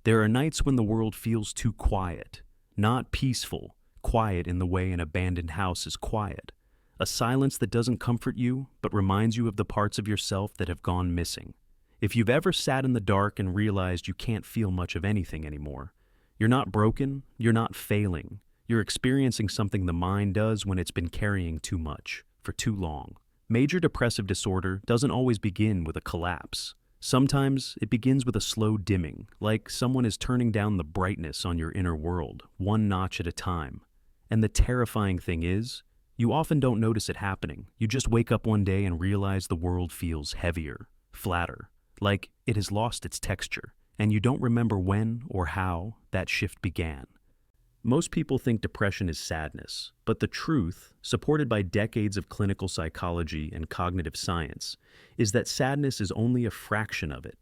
There are nights when the world feels too quiet, not peaceful, quiet in the way an abandoned house is quiet. A silence that doesn't comfort you, but reminds you of the parts of yourself that have gone missing. If you've ever sat in the dark and realized you can't feel much of anything anymore, you're not broken, you're not failing. You're experiencing something the mind does when it's been carrying too much, for too long. Major depressive disorder doesn't always begin with a collapse. Sometimes it begins with a slow dimming, like someone is turning down the brightness on your inner world, one notch at a time. And the terrifying thing is, you often don't notice it happening. You just wake up one day and realize the world feels heavier, flatter, like it has lost its texture, and you don't remember when or how that shift began. Most people think depression is sadness, but the truth, supported by decades of clinical psychology and cognitive science, is that sadness is only a fraction of it.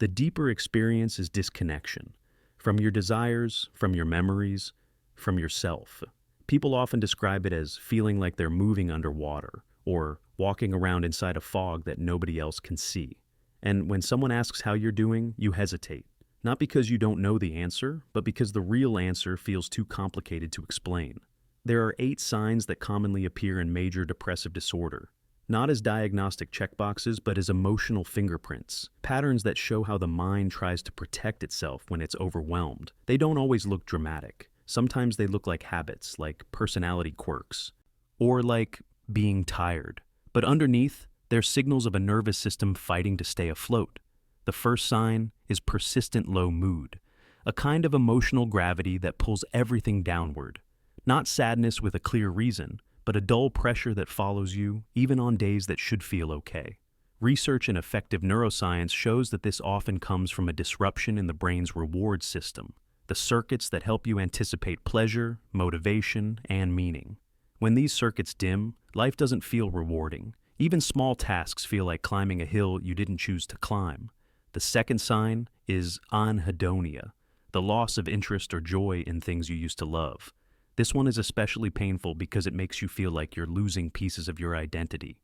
The deeper experience is disconnection, from your desires, from your memories, from yourself. People often describe it as feeling like they're moving underwater, or walking around inside a fog that nobody else can see. And when someone asks how you're doing, you hesitate. Not because you don't know the answer, but because the real answer feels too complicated to explain. There are 8 signs that commonly appear in major depressive disorder, not as diagnostic checkboxes, but as emotional fingerprints, patterns that show how the mind tries to protect itself when it's overwhelmed. They don't always look dramatic. Sometimes they look like habits, like personality quirks, or like being tired. But underneath, they're signals of a nervous system fighting to stay afloat. The first sign is persistent low mood, a kind of emotional gravity that pulls everything downward. Not sadness with a clear reason, but a dull pressure that follows you even on days that should feel okay. Research in effective neuroscience shows that this often comes from a disruption in the brain's reward system, the circuits that help you anticipate pleasure, motivation, and meaning. When these circuits dim, life doesn't feel rewarding. Even small tasks feel like climbing a hill you didn't choose to climb. The second sign is Anhedonia, the loss of interest or joy in things you used to love. This one is especially painful because it makes you feel like you're losing pieces of your identity.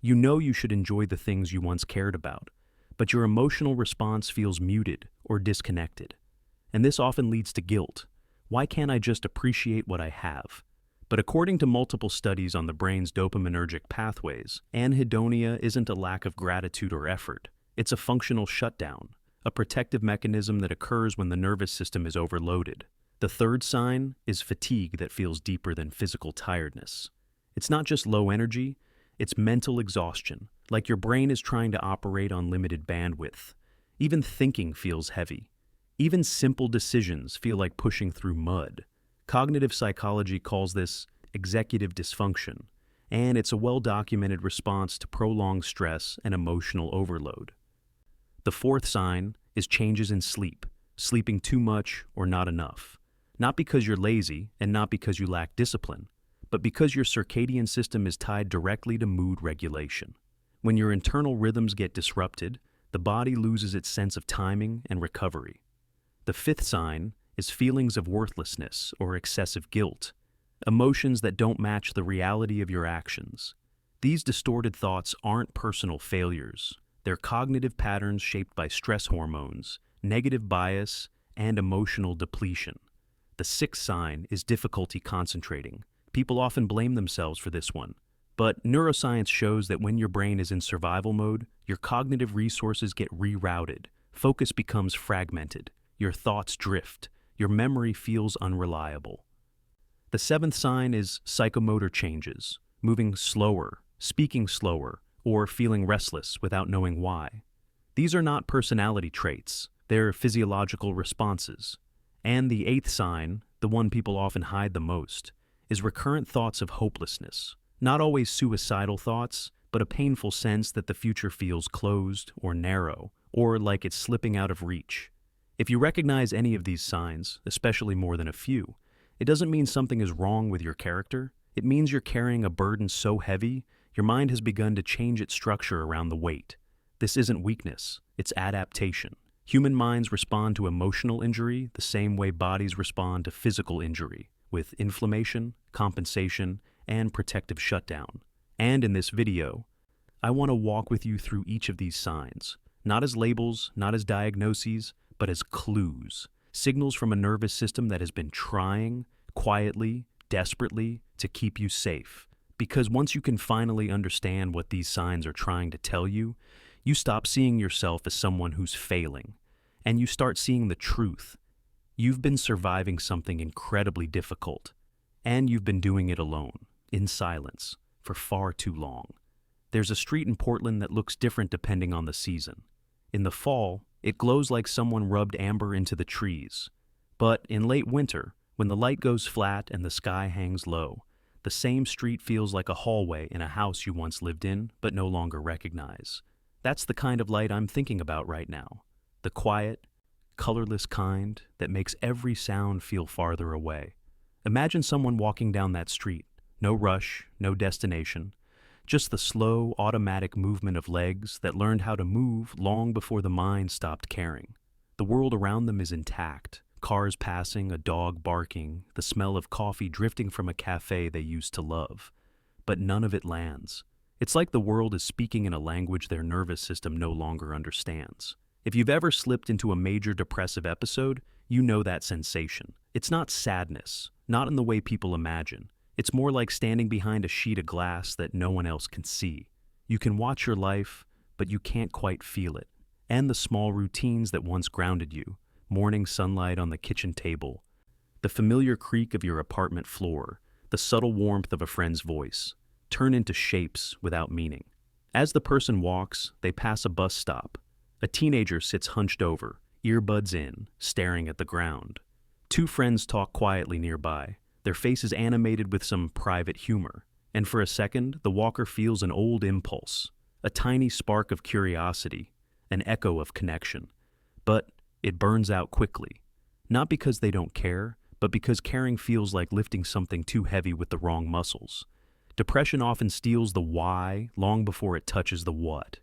You know you should enjoy the things you once cared about, but your emotional response feels muted or disconnected. And this often leads to guilt. Why can't I just appreciate what I have? But according to multiple studies on the brain's dopaminergic pathways, anhedonia isn't a lack of gratitude or effort. It's a functional shutdown, a protective mechanism that occurs when the nervous system is overloaded. The third sign is fatigue that feels deeper than physical tiredness. It's not just low energy, it's mental exhaustion, like your brain is trying to operate on limited bandwidth. Even thinking feels heavy. Even simple decisions feel like pushing through mud. Cognitive psychology calls this executive dysfunction, and it's a well-documented response to prolonged stress and emotional overload. The fourth sign is changes in sleep, sleeping too much or not enough. Not because you're lazy and not because you lack discipline, but because your circadian system is tied directly to mood regulation. When your internal rhythms get disrupted, the body loses its sense of timing and recovery. The fifth sign is feelings of worthlessness or excessive guilt, emotions that don't match the reality of your actions. These distorted thoughts aren't personal failures. They're cognitive patterns shaped by stress hormones, negative bias, and emotional depletion. The sixth sign is difficulty concentrating. People often blame themselves for this one. But neuroscience shows that when your brain is in survival mode, your cognitive resources get rerouted. Focus becomes fragmented. Your thoughts drift. Your memory feels unreliable. The seventh sign is psychomotor changes, moving slower, speaking slower, or feeling restless without knowing why. These are not personality traits, they're physiological responses. And the eighth sign, the one people often hide the most, is recurrent thoughts of hopelessness. Not always suicidal thoughts, but a painful sense that the future feels closed or narrow, or like it's slipping out of reach. If you recognize any of these signs, especially more than a few, it doesn't mean something is wrong with your character. It means you're carrying a burden so heavy, your mind has begun to change its structure around the weight. This isn't weakness, it's adaptation. Human minds respond to emotional injury the same way bodies respond to physical injury, with inflammation, compensation, and protective shutdown. And in this video, I want to walk with you through each of these signs, not as labels, not as diagnoses, but as clues, signals from a nervous system that has been trying, quietly, desperately, to keep you safe. Because once you can finally understand what these signs are trying to tell you, you stop seeing yourself as someone who's failing, and you start seeing the truth. You've been surviving something incredibly difficult, and you've been doing it alone, in silence, for far too long. There's a street in Portland that looks different depending on the season. In the fall, it glows like someone rubbed amber into the trees. But in late winter, when the light goes flat and the sky hangs low, the same street feels like a hallway in a house you once lived in but no longer recognize. That's the kind of light I'm thinking about right now. The quiet, colorless kind that makes every sound feel farther away. Imagine someone walking down that street. No rush, no destination. Just the slow, automatic movement of legs that learned how to move long before the mind stopped caring. The world around them is intact. Cars passing, a dog barking, the smell of coffee drifting from a cafe they used to love. But none of it lands. It's like the world is speaking in a language their nervous system no longer understands. If you've ever slipped into a major depressive episode, you know that sensation. It's not sadness, not in the way people imagine. It's more like standing behind a sheet of glass that no one else can see. You can watch your life, but you can't quite feel it. And the small routines that once grounded you, morning sunlight on the kitchen table, the familiar creak of your apartment floor, the subtle warmth of a friend's voice, turn into shapes without meaning. As the person walks, they pass a bus stop. A teenager sits hunched over, earbuds in, staring at the ground. Two friends talk quietly nearby, their faces animated with some private humor. And for a second, the walker feels an old impulse, a tiny spark of curiosity, an echo of connection. But it burns out quickly, not because they don't care, but because caring feels like lifting something too heavy with the wrong muscles. Depression often steals the why long before it touches the what.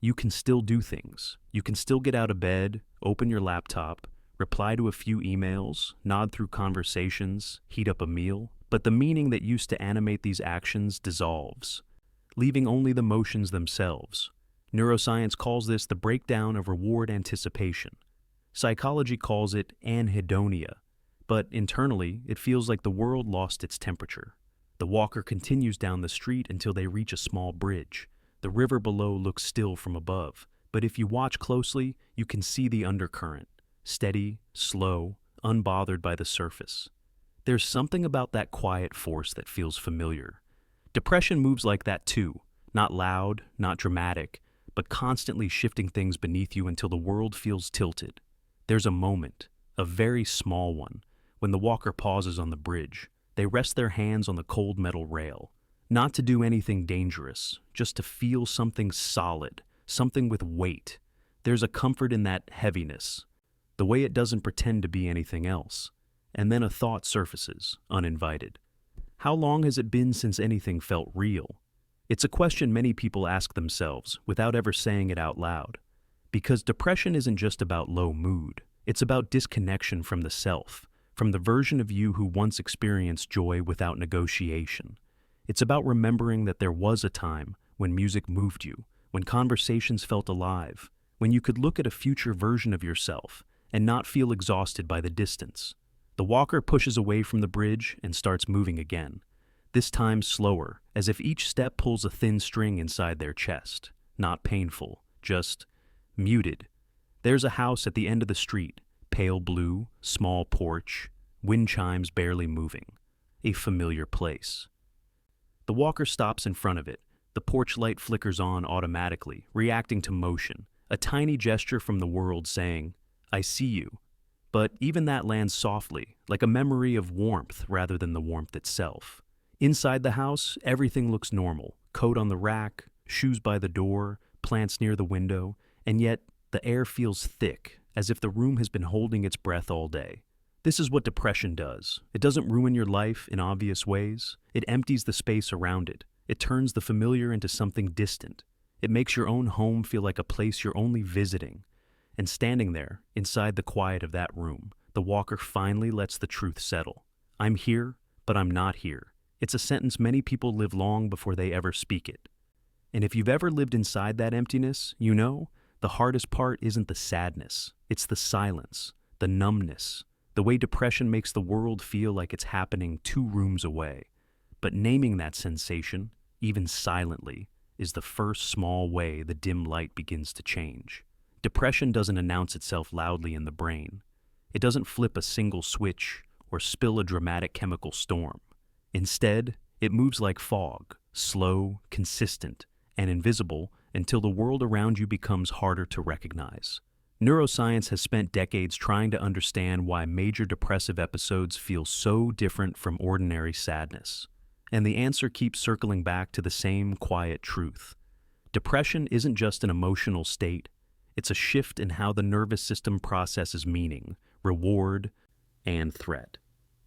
You can still do things. You can still get out of bed, open your laptop, reply to a few emails, nod through conversations, heat up a meal, but the meaning that used to animate these actions dissolves, leaving only the motions themselves. Neuroscience calls this the breakdown of reward anticipation. Psychology calls it Anhedonia, but internally, it feels like the world lost its temperature. The walker continues down the street until they reach a small bridge. The river below looks still from above, but if you watch closely, you can see the undercurrent, steady, slow, unbothered by the surface. There's something about that quiet force that feels familiar. Depression moves like that too, not loud, not dramatic, but constantly shifting things beneath you until the world feels tilted. There's a moment, a very small one, when the walker pauses on the bridge. They rest their hands on the cold metal rail, not to do anything dangerous, just to feel something solid, something with weight. There's a comfort in that heaviness, the way it doesn't pretend to be anything else. And then a thought surfaces, uninvited. How long has it been since anything felt real? It's a question many people ask themselves without ever saying it out loud. Because depression isn't just about low mood. It's about disconnection from the self, from the version of you who once experienced joy without negotiation. It's about remembering that there was a time when music moved you, when conversations felt alive, when you could look at a future version of yourself and not feel exhausted by the distance. The walker pushes away from the bridge and starts moving again, this time slower, as if each step pulls a thin string inside their chest. Not painful, just muted. There's a house at the end of the street, pale blue, small porch, wind chimes barely moving. A familiar place. The walker stops in front of it. The porch light flickers on automatically, reacting to motion, a tiny gesture from the world saying, "I see you." But even that lands softly, like a memory of warmth rather than the warmth itself. Inside the house, everything looks normal. Coat on the rack, shoes by the door, plants near the window, and yet the air feels thick, as if the room has been holding its breath all day. This is what depression does. It doesn't ruin your life in obvious ways. It empties the space around it. It turns the familiar into something distant. It makes your own home feel like a place you're only visiting. And standing there, inside the quiet of that room, the walker finally lets the truth settle. I'm here, but I'm not here. It's a sentence many people live long before they ever speak it. And if you've ever lived inside that emptiness, you know, The hardest part isn't the sadness, it's the silence, the numbness, the way depression makes the world feel like it's happening 2 rooms away. But naming that sensation, even silently, is the first small way the dim light begins to change. Depression doesn't announce itself loudly in the brain. It doesn't flip a single switch or spill a dramatic chemical storm. Instead, it moves like fog, slow, consistent, and invisible until the world around you becomes harder to recognize. Neuroscience has spent decades trying to understand why major depressive episodes feel so different from ordinary sadness. And the answer keeps circling back to the same quiet truth. Depression isn't just an emotional state, it's a shift in how the nervous system processes meaning, reward, and threat.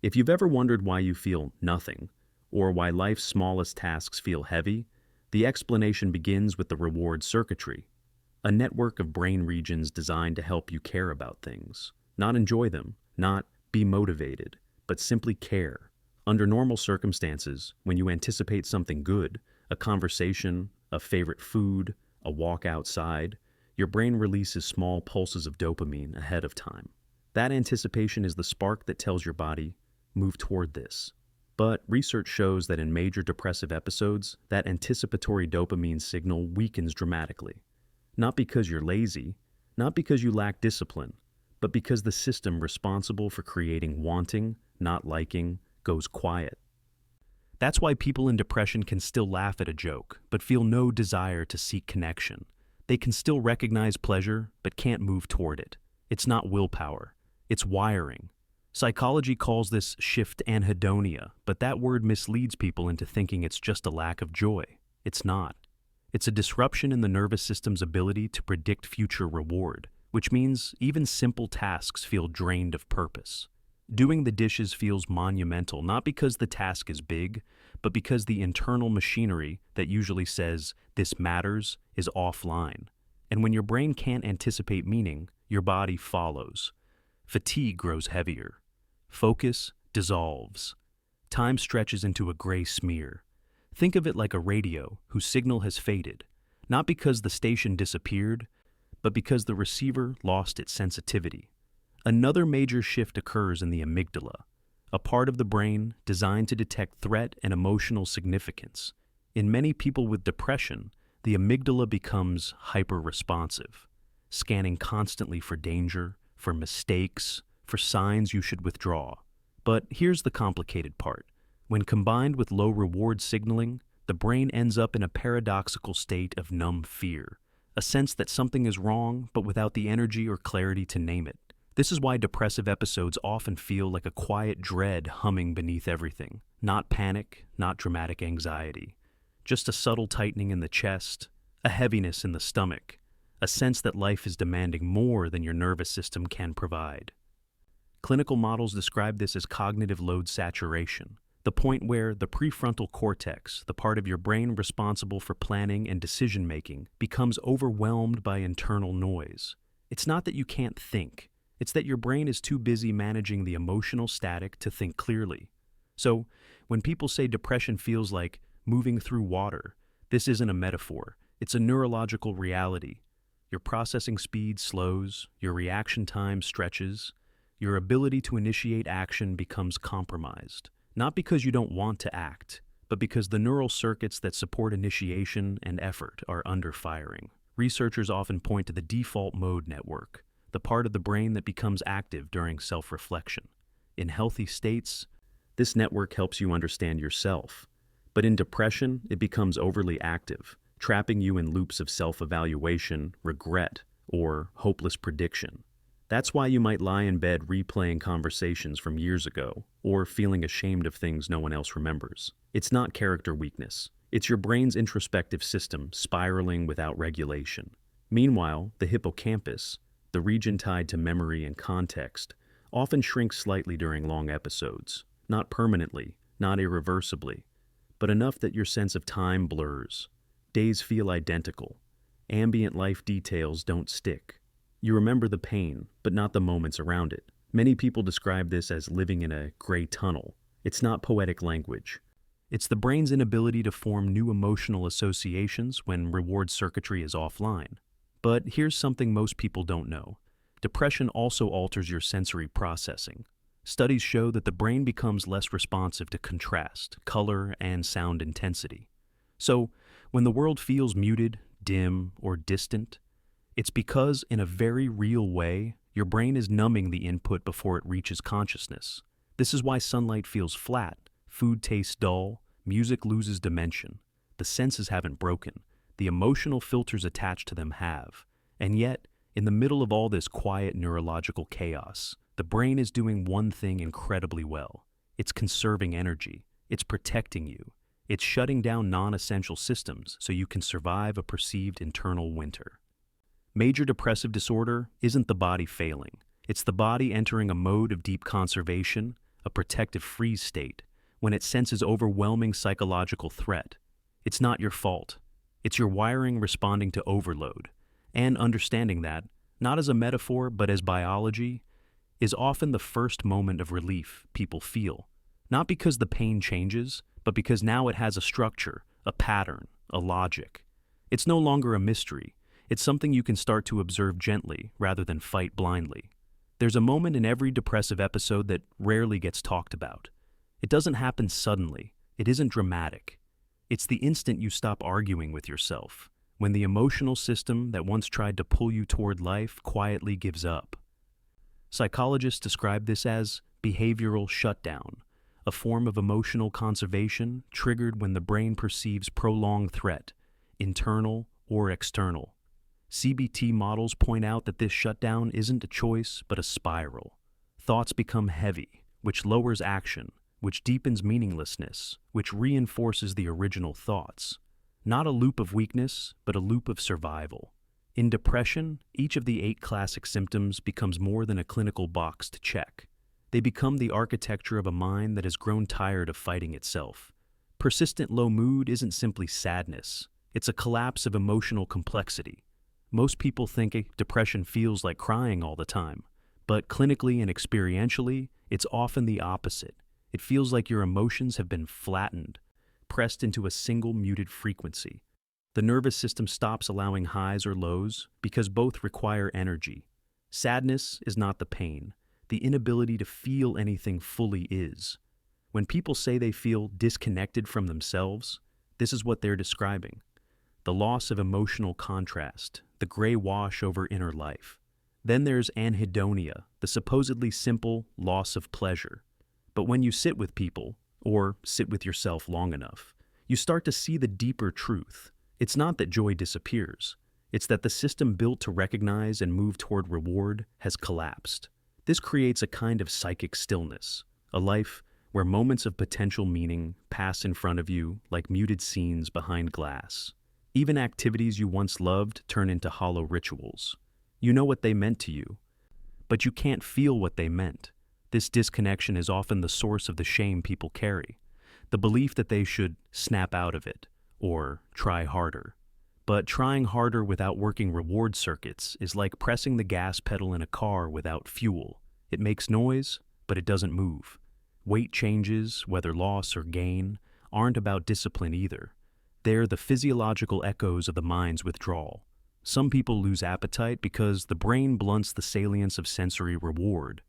If you've ever wondered why you feel nothing, or why life's smallest tasks feel heavy, the explanation begins with the reward circuitry, a network of brain regions designed to help you care about things, not enjoy them, not be motivated, but simply care. Under normal circumstances, when you anticipate something good, a conversation, a favorite food, a walk outside, your brain releases small pulses of dopamine ahead of time. That anticipation is the spark that tells your body, move toward this. But research shows that in major depressive episodes, that anticipatory dopamine signal weakens dramatically. Not because you're lazy, not because you lack discipline, but because the system responsible for creating wanting, not liking, goes quiet. That's why people in depression can still laugh at a joke, but feel no desire to seek connection. They can still recognize pleasure, but can't move toward it. It's not willpower, it's wiring. Psychology calls this shift anhedonia, but that word misleads people into thinking it's just a lack of joy. It's not. It's a disruption in the nervous system's ability to predict future reward, which means even simple tasks feel drained of purpose. Doing the dishes feels monumental, not because the task is big, but because the internal machinery that usually says, "this matters," is offline. And when your brain can't anticipate meaning, your body follows. Fatigue grows heavier. Focus dissolves. Time stretches into a gray smear. Think of it like a radio whose signal has faded, not because the station disappeared, but because the receiver lost its sensitivity. Another major shift occurs in the amygdala, a part of the brain designed to detect threat and emotional significance. In many people with depression, the amygdala becomes hyper-responsive, scanning constantly for danger, for mistakes, for signs you should withdraw. But here's the complicated part. When combined with low reward signaling, the brain ends up in a paradoxical state of numb fear, a sense that something is wrong but without the energy or clarity to name it. This is why depressive episodes often feel like a quiet dread humming beneath everything. Not panic, not dramatic anxiety. Just a subtle tightening in the chest, a heaviness in the stomach, a sense that life is demanding more than your nervous system can provide. Clinical models describe this as cognitive load saturation, the point where the prefrontal cortex, the part of your brain responsible for planning and decision-making, becomes overwhelmed by internal noise. It's not that you can't think. It's that your brain is too busy managing the emotional static to think clearly. So, when people say depression feels like moving through water, this isn't a metaphor. It's a neurological reality. Your processing speed slows, your reaction time stretches, your ability to initiate action becomes compromised. Not because you don't want to act, but because the neural circuits that support initiation and effort are under firing. Researchers often point to the default mode network, the part of the brain that becomes active during self-reflection. In healthy states, this network helps you understand yourself. But in depression, it becomes overly active, trapping you in loops of self-evaluation, regret, or hopeless prediction. That's why you might lie in bed replaying conversations from years ago, or feeling ashamed of things no one else remembers. It's not character weakness. It's your brain's introspective system spiraling without regulation. Meanwhile, the hippocampus, the region tied to memory and context, often shrinks slightly during long episodes. Not permanently, not irreversibly, but enough that your sense of time blurs. Days feel identical. Ambient life details don't stick. You remember the pain, but not the moments around it. Many people describe this as living in a gray tunnel. It's not poetic language. It's the brain's inability to form new emotional associations when reward circuitry is offline. But here's something most people don't know. Depression also alters your sensory processing. Studies show that the brain becomes less responsive to contrast, color, and sound intensity. So, when the world feels muted, dim, or distant, it's because, in a very real way, your brain is numbing the input before it reaches consciousness. This is why sunlight feels flat, food tastes dull, music loses dimension. The senses haven't broken. The emotional filters attached to them have. And yet, in the middle of all this quiet neurological chaos, the brain is doing one thing incredibly well. It's conserving energy. It's protecting you. It's shutting down non-essential systems so you can survive a perceived internal winter. Major depressive disorder isn't the body failing. It's the body entering a mode of deep conservation, a protective freeze state, when it senses overwhelming psychological threat. It's not your fault. It's your wiring responding to overload. And understanding that, not as a metaphor but as biology, is often the first moment of relief people feel. Not because the pain changes, but because now it has a structure, a pattern, a logic. It's no longer a mystery. It's something you can start to observe gently rather than fight blindly. There's a moment in every depressive episode that rarely gets talked about. It doesn't happen suddenly. It isn't dramatic. It's the instant you stop arguing with yourself, when the emotional system that once tried to pull you toward life quietly gives up. Psychologists describe this as behavioral shutdown, a form of emotional conservation triggered when the brain perceives prolonged threat, internal or external. CBT models point out that this shutdown isn't a choice but a spiral. Thoughts become heavy, which lowers action, which deepens meaninglessness, which reinforces the original thoughts. Not a loop of weakness, but a loop of survival. In depression, each of the 8 classic symptoms becomes more than a clinical box to check. They become the architecture of a mind that has grown tired of fighting itself. Persistent low mood isn't simply sadness. It's a collapse of emotional complexity. Most people think depression feels like crying all the time, but clinically and experientially, it's often the opposite. It feels like your emotions have been flattened, pressed into a single muted frequency. The nervous system stops allowing highs or lows because both require energy. Sadness is not the pain. The inability to feel anything fully is. When people say they feel disconnected from themselves, this is what they're describing. The loss of emotional contrast, the gray wash over inner life. Then there's anhedonia, the supposedly simple loss of pleasure. But when you sit with people, or sit with yourself long enough, you start to see the deeper truth. It's not that joy disappears. It's that the system built to recognize and move toward reward has collapsed. This creates a kind of psychic stillness, a life where moments of potential meaning pass in front of you like muted scenes behind glass. Even activities you once loved turn into hollow rituals. You know what they meant to you, but you can't feel what they meant. This disconnection is often the source of the shame people carry, the belief that they should snap out of it or try harder. But trying harder without working reward circuits is like pressing the gas pedal in a car without fuel. It makes noise, but it doesn't move. Weight changes, whether loss or gain, aren't about discipline either. They're the physiological echoes of the mind's withdrawal. Some people lose appetite because the brain blunts the salience of sensory reward.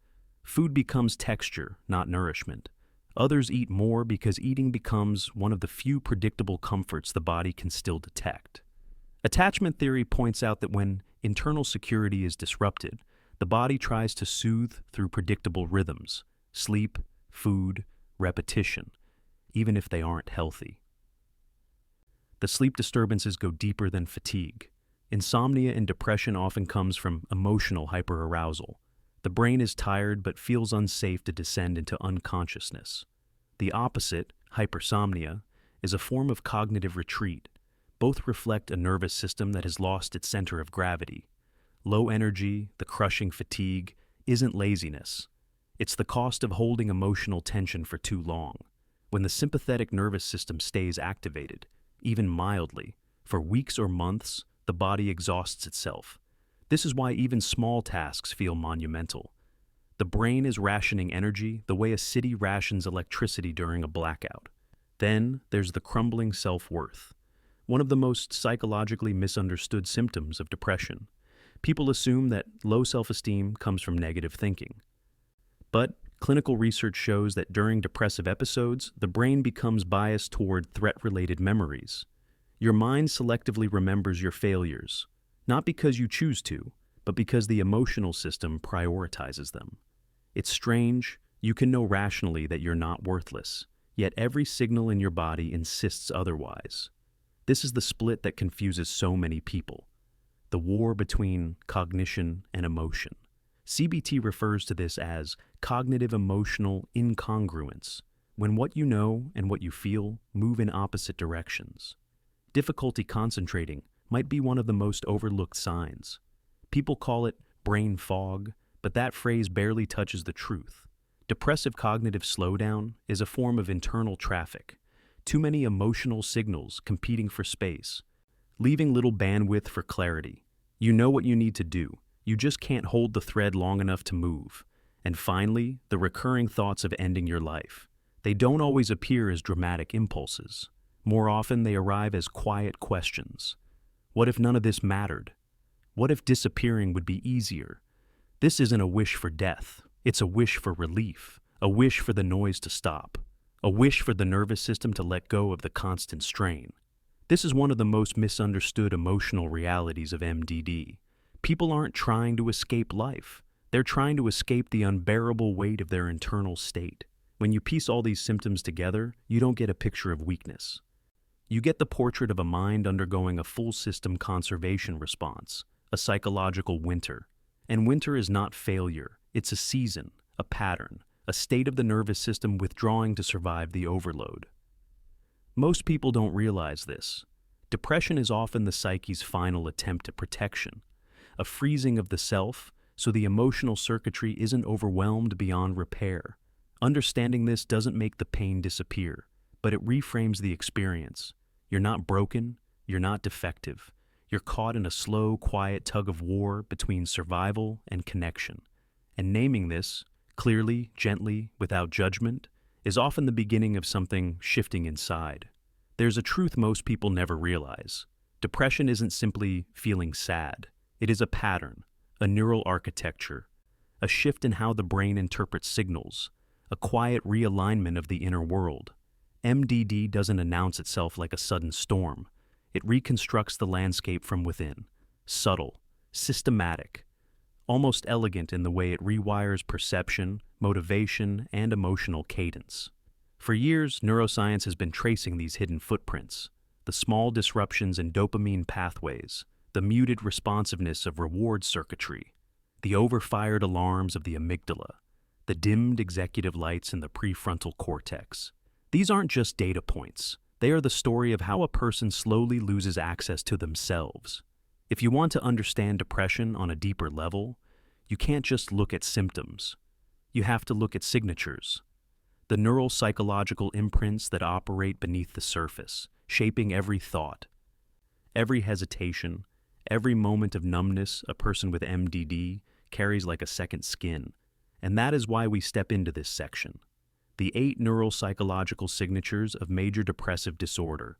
Food becomes texture, not nourishment. Others eat more because eating becomes one of the few predictable comforts the body can still detect. Attachment theory points out that when internal security is disrupted, the body tries to soothe through predictable rhythms: sleep, food, repetition, even if they aren't healthy. The sleep disturbances go deeper than fatigue. Insomnia and depression often comes from emotional hyperarousal. The brain is tired but feels unsafe to descend into unconsciousness. The opposite, hypersomnia, is a form of cognitive retreat. Both reflect a nervous system that has lost its center of gravity. Low energy, the crushing fatigue, isn't laziness. It's the cost of holding emotional tension for too long. When the sympathetic nervous system stays activated, even mildly, for weeks or months, the body exhausts itself. This is why even small tasks feel monumental. The brain is rationing energy the way a city rations electricity during a blackout. Then there's the crumbling self-worth. one of the most psychologically misunderstood symptoms of depression. People assume that low self-esteem comes from negative thinking. But clinical research shows that during depressive episodes, the brain becomes biased toward threat-related memories. Your mind selectively remembers your failures, not because you choose to, but because the emotional system prioritizes them. It's strange, you can know rationally that you're not worthless, yet every signal in your body insists otherwise. This is the split that confuses so many people. The war between cognition and emotion. CBT refers to this as cognitive emotional incongruence, when what you know and what you feel move in opposite directions. Difficulty concentrating might be one of the most overlooked signs. People call it brain fog, but that phrase barely touches the truth. Depressive cognitive slowdown is a form of internal traffic, too many emotional signals competing for space, leaving little bandwidth for clarity. You know what you need to do, you just can't hold the thread long enough to move. And finally, the recurring thoughts of ending your life. They don't always appear as dramatic impulses. More often, they arrive as quiet questions. What if none of this mattered? What if disappearing would be easier? This isn't a wish for death. It's a wish for relief, a wish for the noise to stop, a wish for the nervous system to let go of the constant strain. This is one of the most misunderstood emotional realities of MDD. People aren't trying to escape life. They're trying to escape the unbearable weight of their internal state. When you piece all these symptoms together, you don't get a picture of weakness. You get the portrait of a mind undergoing a full system conservation response, a psychological winter. And winter is not failure, it's a season, a pattern, a state of the nervous system withdrawing to survive the overload. Most people don't realize this. Depression is often the psyche's final attempt at protection, a freezing of the self so the emotional circuitry isn't overwhelmed beyond repair. Understanding this doesn't make the pain disappear, but it reframes the experience. You're not broken, you're not defective. You're caught in a slow, quiet tug of war between survival and connection. And naming this, clearly, gently, without judgment, is often the beginning of something shifting inside. There's a truth most people never realize. Depression isn't simply feeling sad. It is a pattern, a neural architecture, a shift in how the brain interprets signals, a quiet realignment of the inner world. MDD doesn't announce itself like a sudden storm. It reconstructs the landscape from within, subtle, systematic, almost elegant in the way it rewires perception, motivation, and emotional cadence. For years, neuroscience has been tracing these hidden footprints, the small disruptions in dopamine pathways, the muted responsiveness of reward circuitry, the overfired alarms of the amygdala, the dimmed executive lights in the prefrontal cortex. These aren't just data points. They are the story of how a person slowly loses access to themselves. If you want to understand depression on a deeper level, you can't just look at symptoms. You have to look at signatures, the neural psychological imprints that operate beneath the surface, shaping every thought, every hesitation, every moment of numbness a person with MDD carries like a second skin. And that is why we step into this section. The 8 neuropsychological signatures of major depressive disorder,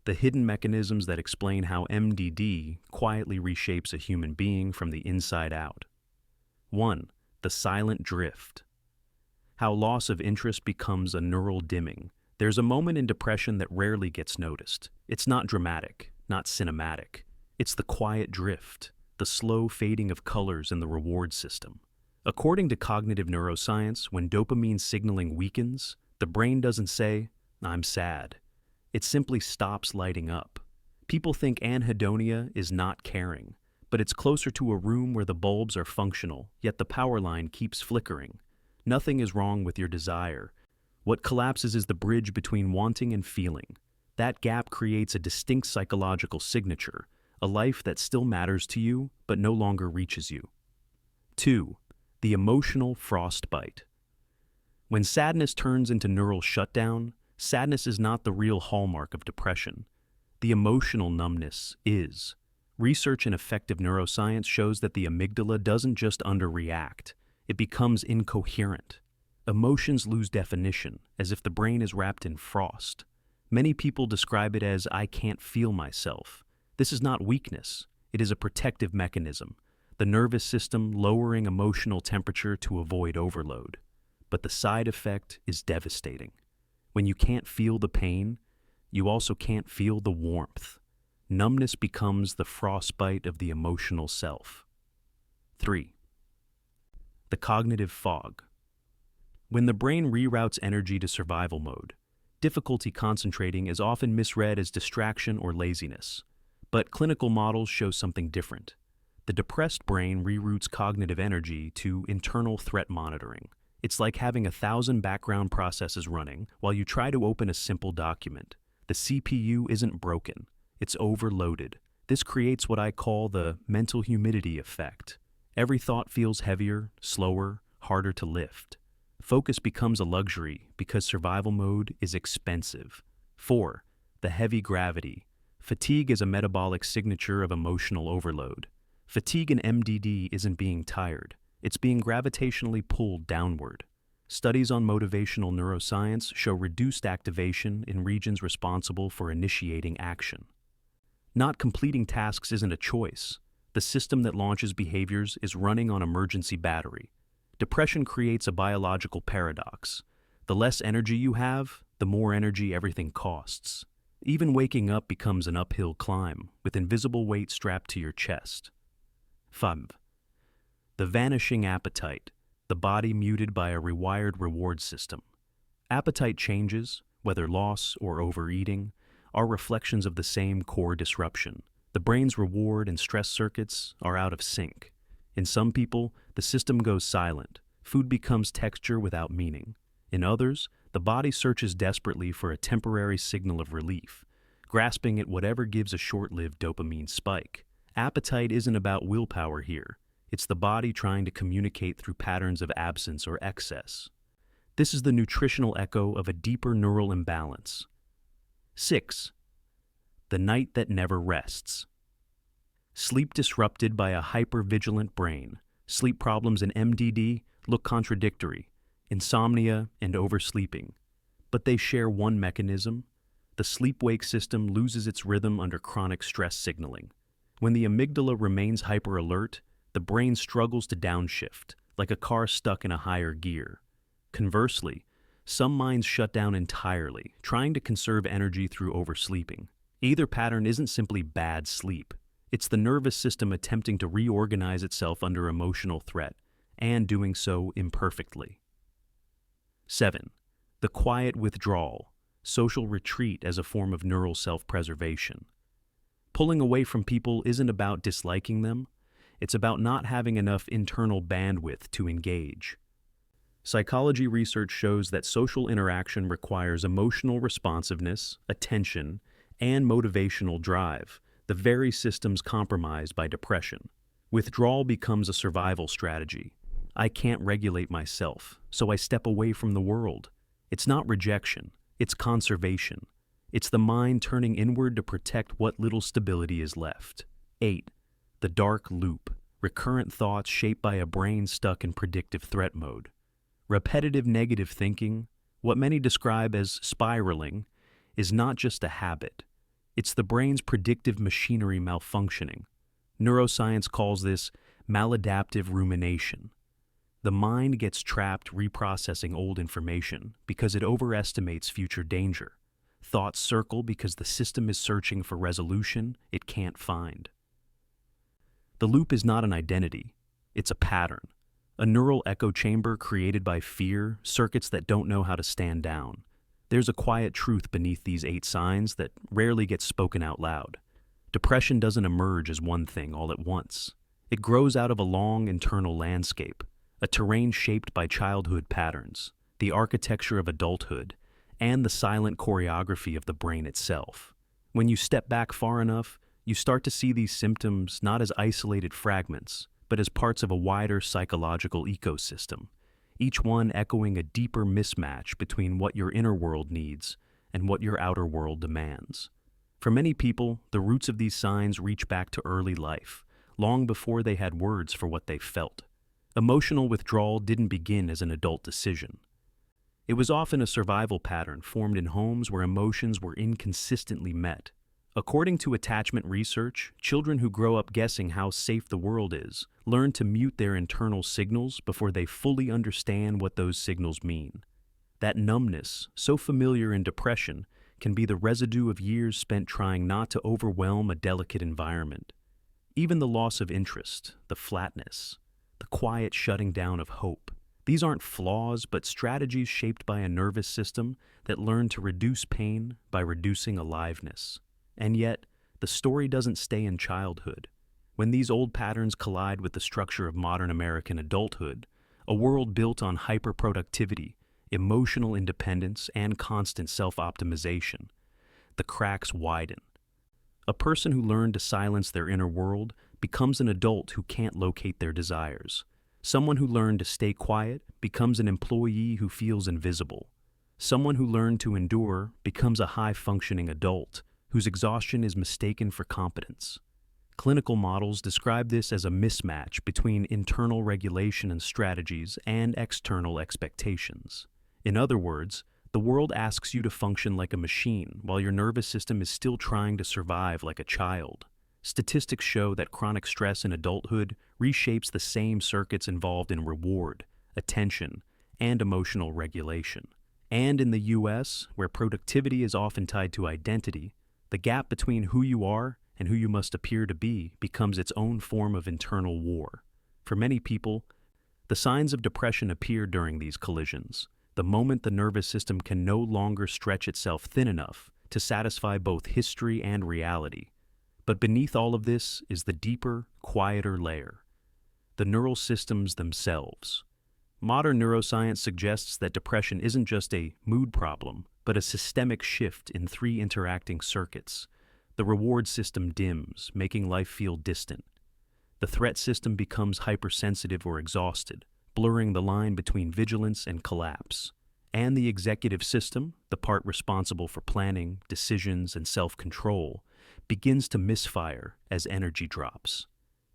the hidden mechanisms that explain how MDD quietly reshapes a human being from the inside out. 1. The silent drift. How loss of interest becomes a neural dimming. There's a moment in depression that rarely gets noticed. It's not dramatic, not cinematic. It's the quiet drift, the slow fading of colors in the reward system. According to cognitive neuroscience, when dopamine signaling weakens, the brain doesn't say, "I'm sad." It simply stops lighting up. People think anhedonia is not caring, but it's closer to a room where the bulbs are functional, yet the power line keeps flickering. Nothing is wrong with your desire. What collapses is the bridge between wanting and feeling. That gap creates a distinct psychological signature, a life that still matters to you, but no longer reaches you. 2. The emotional frostbite. When sadness turns into neural shutdown, sadness is not the real hallmark of depression. The emotional numbness is. Research in effective neuroscience shows that the amygdala doesn't just underreact, it becomes incoherent. Emotions lose definition, as if the brain is wrapped in frost. Many people describe it as "I can't feel myself." This is not weakness, it is a protective mechanism, the nervous system lowering emotional temperature to avoid overload. But the side effect is devastating. When you can't feel the pain, you also can't feel the warmth. Numbness becomes the frostbite of the emotional self. 3. The cognitive fog. When the brain reroutes energy to survival mode, difficulty concentrating is often misread as distraction or laziness. But clinical models show something different. The depressed brain reroutes cognitive energy to internal threat monitoring. It's like having 1,000 background processes running while you try to open a simple document. The CPU isn't broken, it's overloaded. This creates what I call the mental humidity effect. Every thought feels heavier, slower, harder to lift. Focus becomes a luxury because survival mode is expensive. 4. The heavy gravity. Fatigue is a metabolic signature of emotional overload. Fatigue in MDD isn't being tired, it's being gravitationally pulled downward. Studies on motivational neuroscience show reduced activation in regions responsible for initiating action. Not completing tasks isn't a choice. The system that launches behaviors is running on emergency battery. Depression creates a biological paradox. The less energy you have, the more energy everything costs. Even waking up becomes an uphill climb, with invisible weight strapped to your chest. 5. The vanishing appetite, the body muted by a rewired reward system. Appetite changes, whether loss or overeating, are reflections of the same core disruption. The brain's reward and stress circuits are out of sync. In some people, the system goes silent. Food becomes texture without meaning. In others, the body searches desperately for a temporary signal of relief, grasping at whatever gives a short-lived dopamine spike. Appetite isn't about willpower here. It's the body trying to communicate through patterns of absence or excess. This is the nutritional echo of a deeper neural imbalance. 6. The night that never rests. Sleep disrupted by a hyper-vigilant brain. Sleep problems in MDD look contradictory, insomnia and oversleeping. But they share one mechanism. The sleep-wake system loses its rhythm under chronic stress signaling. When the amygdala remains hyper-alert, the brain struggles to downshift, like a car stuck in a higher gear. Conversely, some minds shut down entirely, trying to conserve energy through oversleeping. Either pattern isn't simply bad sleep. It's the nervous system attempting to reorganize itself under emotional threat, and doing so imperfectly. 7. The quiet withdrawal, social retreat as a form of neural self-preservation. Pulling away from people isn't about disliking them, it's about not having enough internal bandwidth to engage. Psychology research shows that social interaction requires emotional responsiveness, attention, and motivational drive, the very systems compromised by depression. Withdrawal becomes a survival strategy. I can't regulate myself, so I step away from the world. It's not rejection, it's conservation. It's the mind turning inward to protect what little stability is left. 8. The dark loop, recurrent thoughts shaped by a brain stuck in predictive threat mode. Repetitive negative thinking, what many describe as spiraling, is not just a habit. It's the brain's predictive machinery malfunctioning. Neuroscience calls this maladaptive rumination. The mind gets trapped reprocessing old information because it overestimates future danger. Thoughts circle because the system is searching for resolution it can't find. The loop is not an identity, it's a pattern. A neural echo chamber created by fear, circuits that don't know how to stand down. There's a quiet truth beneath these 8 signs that rarely gets spoken out loud. Depression doesn't emerge as one thing all at once. It grows out of a long internal landscape, a terrain shaped by childhood patterns, the architecture of adulthood, and the silent choreography of the brain itself. When you step back far enough, you start to see these symptoms not as isolated fragments, but as parts of a wider psychological ecosystem, each one echoing a deeper mismatch between what your inner world needs and what your outer world demands. For many people, the roots of these signs reach back to early life, long before they had words for what they felt. Emotional withdrawal didn't begin as an adult decision. It was often a survival pattern formed in homes where emotions were inconsistently met. According to attachment research, children who grow up guessing how safe the world is learn to mute their internal signals before they fully understand what those signals mean. That numbness, so familiar in depression, can be the residue of years spent trying not to overwhelm a delicate environment. Even the loss of interest, the flatness, the quiet shutting down of hope. These aren't flaws, but strategies shaped by a nervous system that learned to reduce pain by reducing aliveness. And yet, the story doesn't stay in childhood. When these old patterns collide with the structure of modern American adulthood, a world built on hyperproductivity, emotional independence, and constant self-optimization, the cracks widen. A person who learned to silence their inner world becomes an adult who can't locate their desires. Someone who learned to stay quiet becomes an employee who feels invisible. Someone who learned to endure becomes a high-functioning adult whose exhaustion is mistaken for competence. Clinical models describe this as a mismatch between internal regulation and strategies and external expectations. In other words, the world asks you to function like a machine while your nervous system is still trying to survive like a child. Statistics show that chronic stress in adulthood reshapes the same circuits involved in reward, attention, and emotional regulation. And in the US, where productivity is often tied to identity, the gap between who you are and who you must appear to be becomes its own form of internal war. For many people, the signs of depression appear during these collisions, the moment the nervous system can no longer stretch itself thin enough to satisfy both history and reality. But beneath all of this is the deeper, quieter layer, the neural systems themselves. Modern neuroscience suggests that depression isn't just a mood problem, but a systemic shift in three interacting circuits. The reward system dims, making life feel distant. The threat system becomes hypersensitive or exhausted, blurring the line between vigilance and collapse. And the executive system, the part responsible for planning, decisions, and self-control, begins to misfire as energy drops.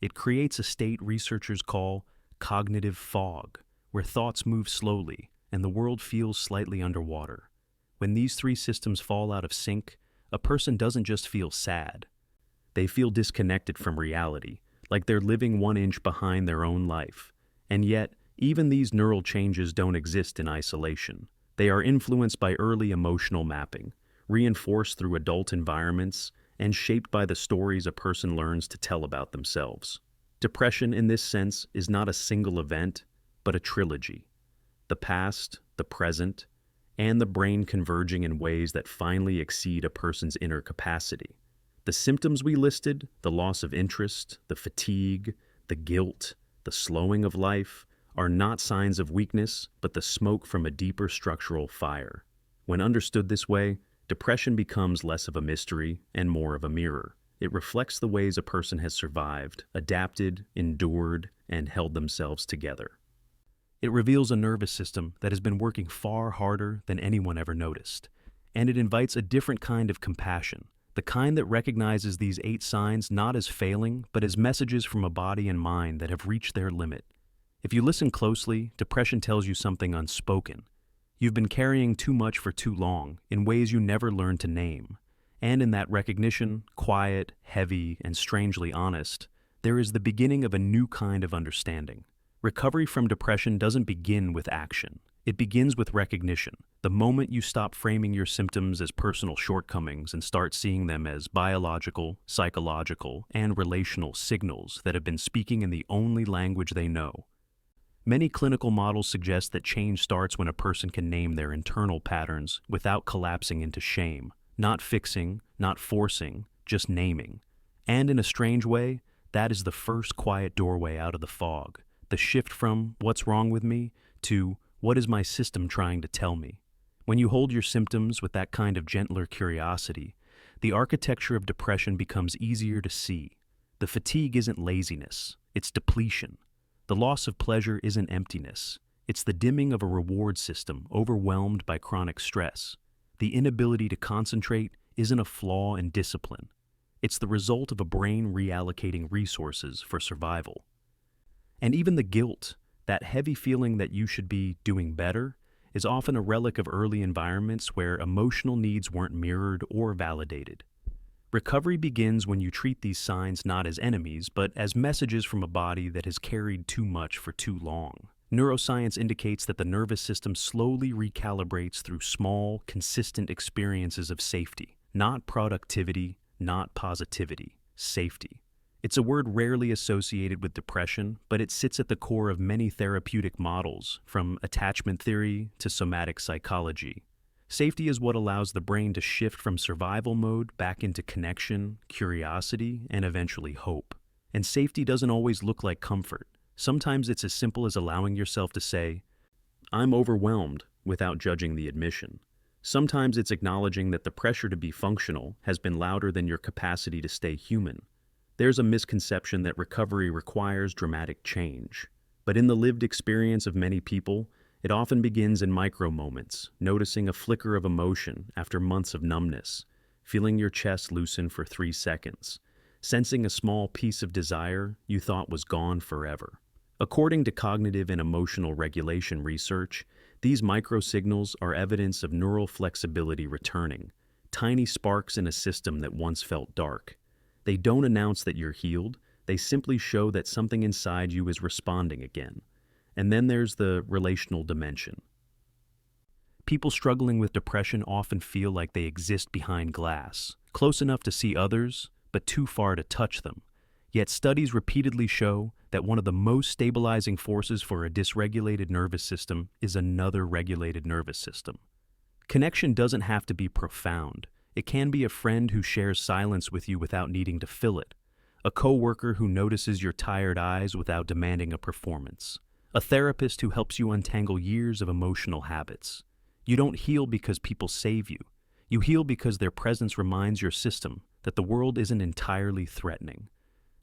It creates a state researchers call cognitive fog, where thoughts move slowly and the world feels slightly underwater. When these three systems fall out of sync, a person doesn't just feel sad. They feel disconnected from reality, like they're living 1 inch behind their own life. And yet, even these neural changes don't exist in isolation. They are influenced by early emotional mapping, reinforced through adult environments, and shaped by the stories a person learns to tell about themselves. Depression, in this sense, is not a single event, but a trilogy. The past, the present, and the brain converging in ways that finally exceed a person's inner capacity. The symptoms we listed, the loss of interest, the fatigue, the guilt, the slowing of life, are not signs of weakness, but the smoke from a deeper structural fire. When understood this way, depression becomes less of a mystery and more of a mirror. It reflects the ways a person has survived, adapted, endured, and held themselves together. It reveals a nervous system that has been working far harder than anyone ever noticed. And it invites a different kind of compassion, the kind that recognizes these 8 signs not as failing, but as messages from a body and mind that have reached their limit. If you listen closely, depression tells you something unspoken. You've been carrying too much for too long, in ways you never learned to name. And in that recognition, quiet, heavy, and strangely honest, there is the beginning of a new kind of understanding. Recovery from depression doesn't begin with action. It begins with recognition. The moment you stop framing your symptoms as personal shortcomings and start seeing them as biological, psychological, and relational signals that have been speaking in the only language they know. Many clinical models suggest that change starts when a person can name their internal patterns without collapsing into shame. Not fixing, not forcing, just naming. And in a strange way, that is the first quiet doorway out of the fog. The shift from "what's wrong with me" to "what is my system trying to tell me?" When you hold your symptoms with that kind of gentler curiosity, the architecture of depression becomes easier to see. The fatigue isn't laziness, it's depletion. The loss of pleasure isn't emptiness, it's the dimming of a reward system overwhelmed by chronic stress. The inability to concentrate isn't a flaw in discipline. It's the result of a brain reallocating resources for survival. And even the guilt, that heavy feeling that you should be doing better, is often a relic of early environments where emotional needs weren't mirrored or validated. Recovery begins when you treat these signs not as enemies, but as messages from a body that has carried too much for too long. Neuroscience indicates that the nervous system slowly recalibrates through small, consistent experiences of safety. Not productivity, not positivity, safety. It's a word rarely associated with depression, but it sits at the core of many therapeutic models, from attachment theory to somatic psychology. Safety is what allows the brain to shift from survival mode back into connection, curiosity, and eventually hope. And safety doesn't always look like comfort. Sometimes it's as simple as allowing yourself to say, "I'm overwhelmed," without judging the admission. Sometimes it's acknowledging that the pressure to be functional has been louder than your capacity to stay human. There's a misconception that recovery requires dramatic change. But in the lived experience of many people, it often begins in micro moments, noticing a flicker of emotion after months of numbness, feeling your chest loosen for 3 seconds, sensing a small piece of desire you thought was gone forever. According to cognitive and emotional regulation research, these microsignals are evidence of neural flexibility returning, tiny sparks in a system that once felt dark. They don't announce that you're healed, they simply show that something inside you is responding again. And then there's the relational dimension. People struggling with depression often feel like they exist behind glass, close enough to see others, but too far to touch them. Yet studies repeatedly show that one of the most stabilizing forces for a dysregulated nervous system is another regulated nervous system. Connection doesn't have to be profound. It can be a friend who shares silence with you without needing to fill it, a coworker who notices your tired eyes without demanding a performance, a therapist who helps you untangle years of emotional habits. You don't heal because people save you. You heal because their presence reminds your system that the world isn't entirely threatening.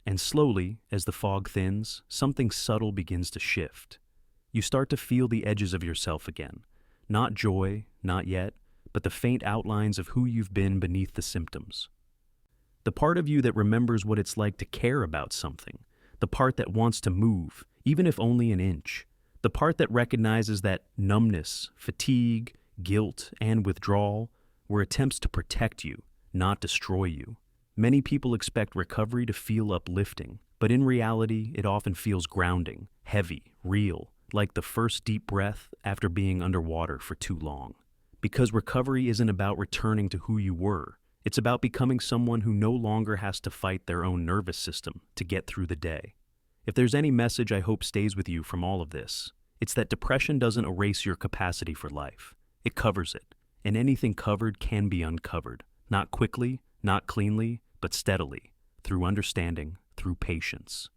And slowly, as the fog thins, something subtle begins to shift. You start to feel the edges of yourself again. Not joy, not yet, but the faint outlines of who you've been beneath the symptoms. The part of you that remembers what it's like to care about something. The part that wants to move, even if only an inch. The part that recognizes that numbness, fatigue, guilt, and withdrawal were attempts to protect you, not destroy you. Many people expect recovery to feel uplifting, but in reality, it often feels grounding, heavy, real, like the first deep breath after being underwater for too long. Because recovery isn't about returning to who you were. It's about becoming someone who no longer has to fight their own nervous system to get through the day. If there's any message I hope stays with you from all of this, it's that depression doesn't erase your capacity for life. It covers it, and anything covered can be uncovered, not quickly, not cleanly, but steadily, through understanding, through patience,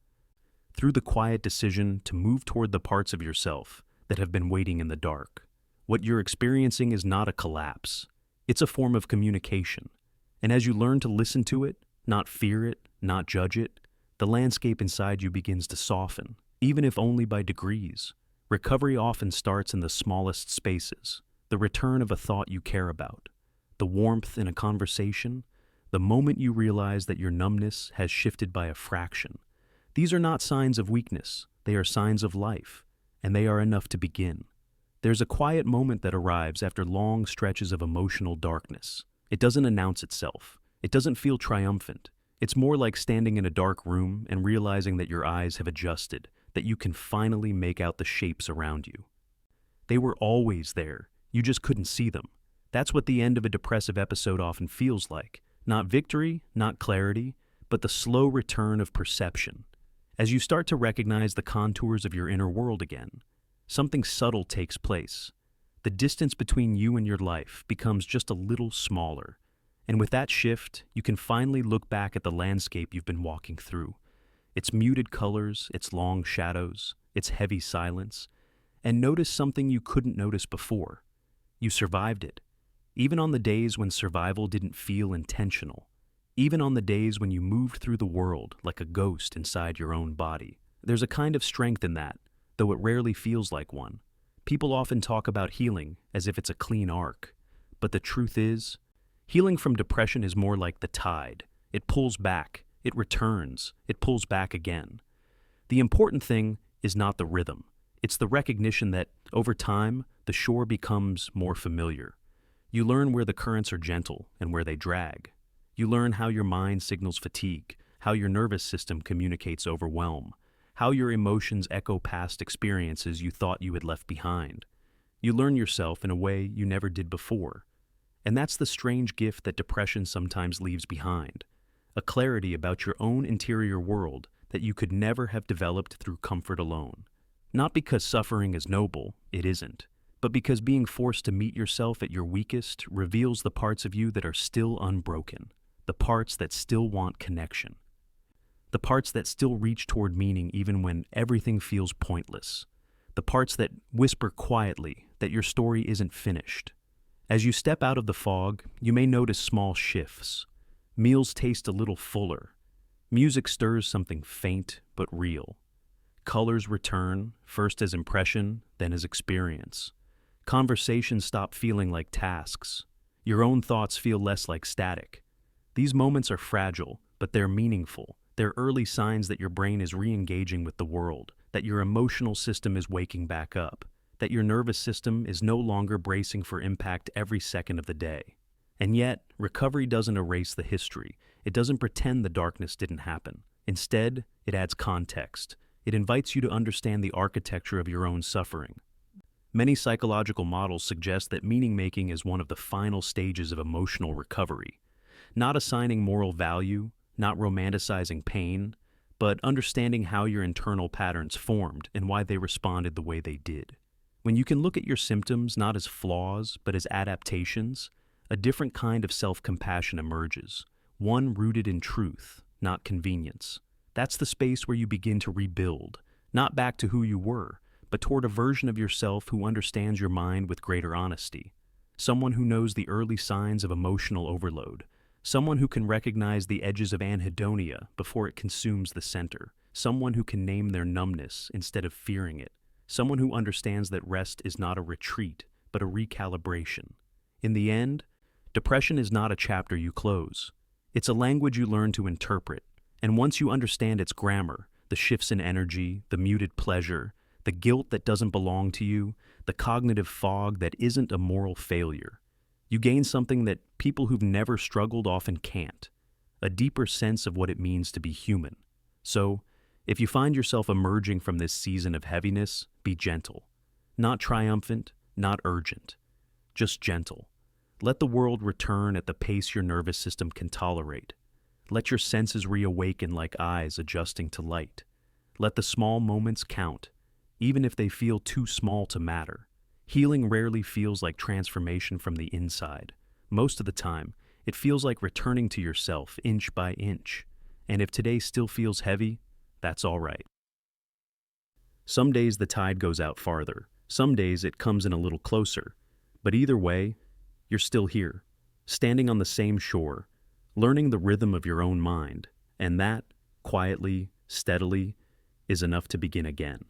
through the quiet decision to move toward the parts of yourself that have been waiting in the dark. What you're experiencing is not a collapse. It's a form of communication. And as you learn to listen to it, not fear it, not judge it, the landscape inside you begins to soften, even if only by degrees. Recovery often starts in the smallest spaces, the return of a thought you care about, the warmth in a conversation, the moment you realize that your numbness has shifted by a fraction. These are not signs of weakness, they are signs of life, and they are enough to begin. There's a quiet moment that arrives after long stretches of emotional darkness. It doesn't announce itself. It doesn't feel triumphant. It's more like standing in a dark room and realizing that your eyes have adjusted, that you can finally make out the shapes around you. They were always there. You just couldn't see them. That's what the end of a depressive episode often feels like. Not victory, not clarity, but the slow return of perception. As you start to recognize the contours of your inner world again, something subtle takes place. The distance between you and your life becomes just a little smaller. And with that shift, you can finally look back at the landscape you've been walking through. Its muted colors, its long shadows, its heavy silence, and notice something you couldn't notice before. You survived it. Even on the days when survival didn't feel intentional. Even on the days when you moved through the world like a ghost inside your own body. There's a kind of strength in that, though it rarely feels like one. People often talk about healing as if it's a clean arc. But the truth is, healing from depression is more like the tide. It pulls back, it returns, it pulls back again. The important thing is not the rhythm. It's the recognition that, over time, the shore becomes more familiar. You learn where the currents are gentle and where they drag. You learn how your mind signals fatigue, how your nervous system communicates overwhelm, how your emotions echo past experiences you thought you had left behind. You learn yourself in a way you never did before. And that's the strange gift that depression sometimes leaves behind, a clarity about your own interior world that you could never have developed through comfort alone. Not because suffering is noble, it isn't, but because being forced to meet yourself at your weakest reveals the parts of you that are still unbroken, the parts that still want connection, the parts that still reach toward meaning even when everything feels pointless, the parts that whisper quietly that your story isn't finished. As you step out of the fog, you may notice small shifts. Meals taste a little fuller. Music stirs something faint but real. Colors return, first as impression, then as experience. Conversations stop feeling like tasks. Your own thoughts feel less like static. These moments are fragile, but they're meaningful. They're early signs that your brain is re-engaging with the world, that your emotional system is waking back up, that your nervous system is no longer bracing for impact every second of the day. And yet, recovery doesn't erase the history. It doesn't pretend the darkness didn't happen. Instead, it adds context. It invites you to understand the architecture of your own suffering. Many psychological models suggest that meaning-making is one of the final stages of emotional recovery. Not assigning moral value, not romanticizing pain, but understanding how your internal patterns formed and why they responded the way they did. When you can look at your symptoms not as flaws, but as adaptations, a different kind of self-compassion emerges, one rooted in truth, not convenience. That's the space where you begin to rebuild, not back to who you were, but toward a version of yourself who understands your mind with greater honesty. Someone who knows the early signs of emotional overload. Someone who can recognize the edges of Anhedonia before it consumes the center. Someone who can name their numbness instead of fearing it. Someone who understands that rest is not a retreat, but a recalibration. In the end, depression is not a chapter you close. It's a language you learn to interpret, and once you understand its grammar, the shifts in energy, the muted pleasure, the guilt that doesn't belong to you, the cognitive fog that isn't a moral failure, you gain something that people who've never struggled often can't, a deeper sense of what it means to be human. So, if you find yourself emerging from this season of heaviness, be gentle. Not triumphant, not urgent, just gentle. Let the world return at the pace your nervous system can tolerate. Let your senses reawaken like eyes adjusting to light. Let the small moments count, even if they feel too small to matter. Healing rarely feels like transformation from the inside. Most of the time, it feels like returning to yourself inch by inch. And if today still feels heavy, that's all right. Some days the tide goes out farther. Some days it comes in a little closer. But either way, you're still here, standing on the same shore, learning the rhythm of your own mind. And that, quietly, steadily, is enough to begin again.